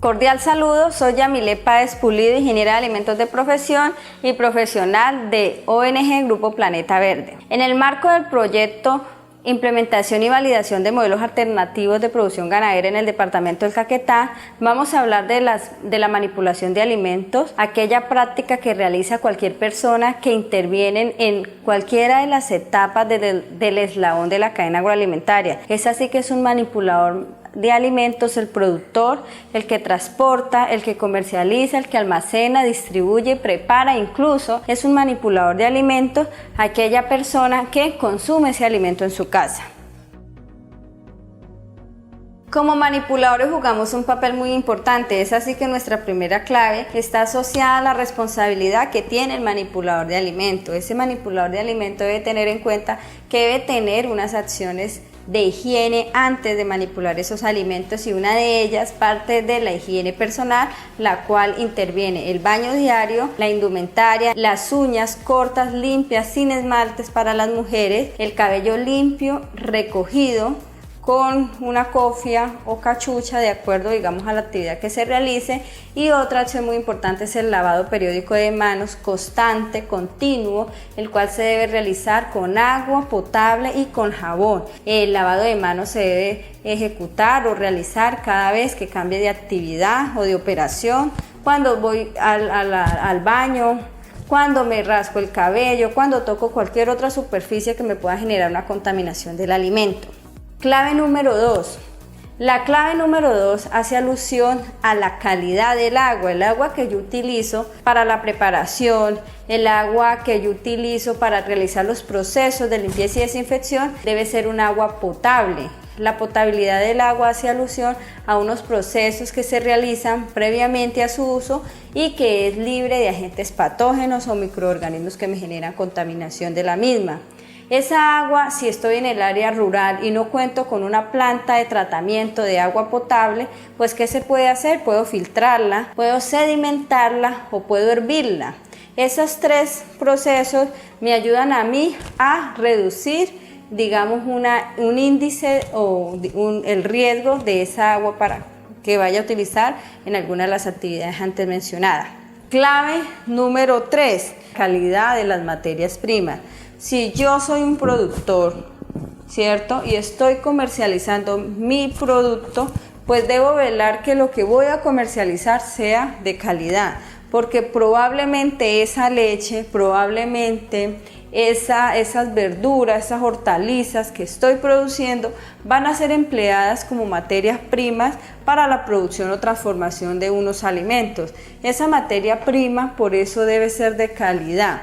Cordial saludo, soy Yamile Páez Pulido, ingeniera de alimentos de profesión y profesional de ONG Grupo Planeta Verde. En el marco del proyecto Implementación y validación de modelos alternativos de producción ganadera en el departamento del Caquetá, vamos a hablar de la manipulación de alimentos, aquella práctica que realiza cualquier persona que interviene en cualquiera de las etapas del eslabón de la cadena agroalimentaria. Es así que es un manipulador de alimentos, el productor, el que transporta, el que comercializa, el que almacena, distribuye, prepara, incluso es un manipulador de alimentos aquella persona que consume ese alimento en su casa. Como manipuladores jugamos un papel muy importante, es así que nuestra primera clave está asociada a la responsabilidad que tiene el manipulador de alimento. Ese manipulador de alimento debe tener en cuenta que debe tener unas acciones de higiene antes de manipular esos alimentos, y una de ellas parte de la higiene personal, la cual interviene el baño diario, la indumentaria, las uñas cortas, limpias, sin esmaltes para las mujeres, el cabello limpio, recogido con una cofia o cachucha de acuerdo, digamos, a la actividad que se realice. Y otra acción muy importante es el lavado periódico de manos, constante, continuo, el cual se debe realizar con agua potable y con jabón. El lavado de manos se debe ejecutar o realizar cada vez que cambie de actividad o de operación, cuando voy al baño, cuando me rasco el cabello, cuando toco cualquier otra superficie que me pueda generar una contaminación del alimento. Clave número 2. La clave número 2 hace alusión a la calidad del agua. El agua que yo utilizo para la preparación, el agua que yo utilizo para realizar los procesos de limpieza y desinfección debe ser un agua potable. La potabilidad del agua hace alusión a unos procesos que se realizan previamente a su uso y que es libre de agentes patógenos o microorganismos que me generan contaminación de la misma. Esa agua, si estoy en el área rural y no cuento con una planta de tratamiento de agua potable, pues ¿qué se puede hacer? Puedo filtrarla, puedo sedimentarla o puedo hervirla. Esos tres procesos me ayudan a mí a reducir, digamos, un índice o el riesgo de esa agua para que vaya a utilizar en alguna de las actividades antes mencionadas. Clave número 3, calidad de las materias primas. Si yo soy un productor, ¿cierto? Y estoy comercializando mi producto, pues debo velar que lo que voy a comercializar sea de calidad, porque probablemente esa leche, probablemente esas verduras, esas hortalizas que estoy produciendo van a ser empleadas como materias primas para la producción o transformación de unos alimentos. Esa materia prima por eso debe ser de calidad.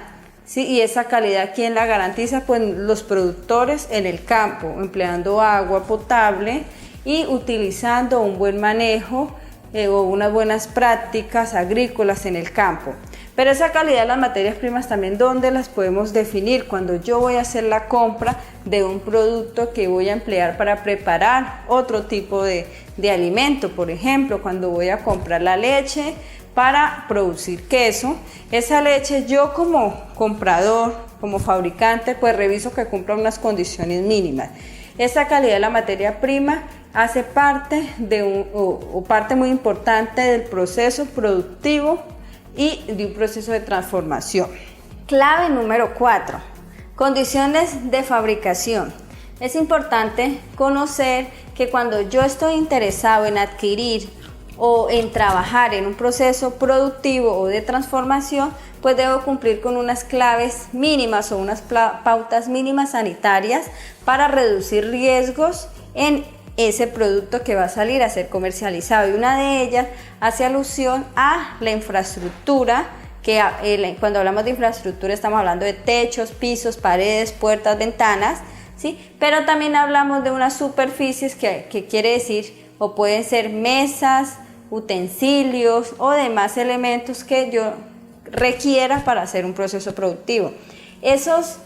Sí, y esa calidad, ¿quién la garantiza? Pues los productores en el campo, empleando agua potable y utilizando un buen manejo o unas buenas prácticas agrícolas en el campo. Pero esa calidad de las materias primas también, ¿dónde las podemos definir? Cuando yo voy a hacer la compra de un producto que voy a emplear para preparar otro tipo de alimento. Por ejemplo, cuando voy a comprar la leche para producir queso, esa leche yo como comprador, como fabricante, pues reviso que cumpla unas condiciones mínimas. Esa calidad de la materia prima hace parte parte muy importante del proceso productivo y de un proceso de transformación. Clave número 4, condiciones de fabricación. Es importante conocer que cuando yo estoy interesado en adquirir o en trabajar en un proceso productivo o de transformación, pues debo cumplir con unas claves mínimas o unas pautas mínimas sanitarias para reducir riesgos en ese producto que va a salir a ser comercializado. Y una de ellas hace alusión a la infraestructura, que cuando hablamos de infraestructura estamos hablando de techos, pisos, paredes, puertas, ventanas, ¿sí? Pero también hablamos de unas superficies que quiere decir, o pueden ser mesas, utensilios o demás elementos que yo requiera para hacer un proceso productivo. Esas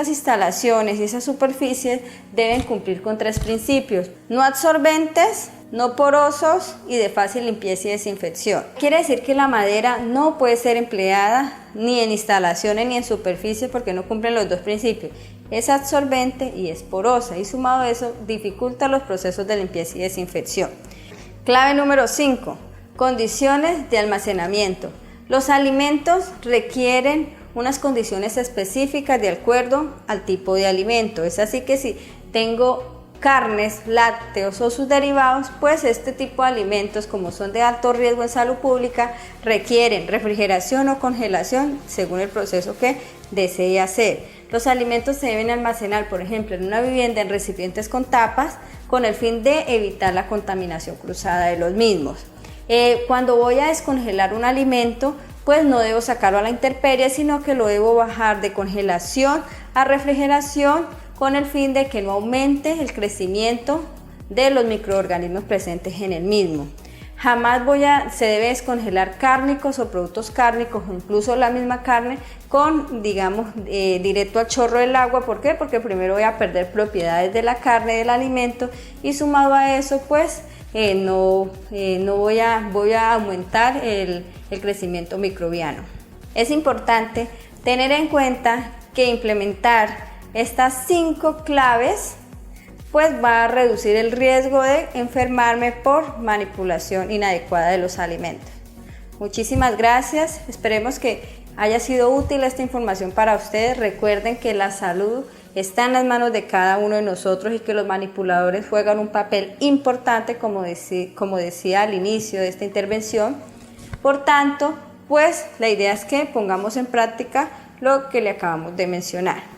instalaciones y esas superficies deben cumplir con 3 principios: no absorbentes, no porosos y de fácil limpieza y desinfección. Quiere decir que la madera no puede ser empleada ni en instalaciones ni en superficie porque no cumplen los 2 principios. Es absorbente y es porosa, y sumado a eso dificulta los procesos de limpieza y desinfección. Clave número 5. Condiciones de almacenamiento. Los alimentos requieren unas condiciones específicas de acuerdo al tipo de alimento. Es así que si tengo carnes, lácteos o sus derivados, pues este tipo de alimentos, como son de alto riesgo en salud pública, requieren refrigeración o congelación según el proceso que desee hacer. Los alimentos se deben almacenar, por ejemplo, en una vivienda en recipientes con tapas, con el fin de evitar la contaminación cruzada de los mismos. Cuando voy a descongelar un alimento, pues no debo sacarlo a la intemperie, sino que lo debo bajar de congelación a refrigeración, con el fin de que no aumente el crecimiento de los microorganismos presentes en el mismo. Jamás se debe descongelar cárnicos o productos cárnicos, o incluso la misma carne, directo al chorro del agua. ¿Por qué? Porque primero voy a perder propiedades de la carne, del alimento, y sumado a eso, pues voy a aumentar el crecimiento microbiano. Es importante tener en cuenta que implementar estas 5 claves pues va a reducir el riesgo de enfermarme por manipulación inadecuada de los alimentos. Muchísimas gracias, esperemos que haya sido útil esta información para ustedes. Recuerden que la salud está en las manos de cada uno de nosotros y que los manipuladores juegan un papel importante, como decía al inicio de esta intervención. Por tanto, pues la idea es que pongamos en práctica lo que le acabamos de mencionar.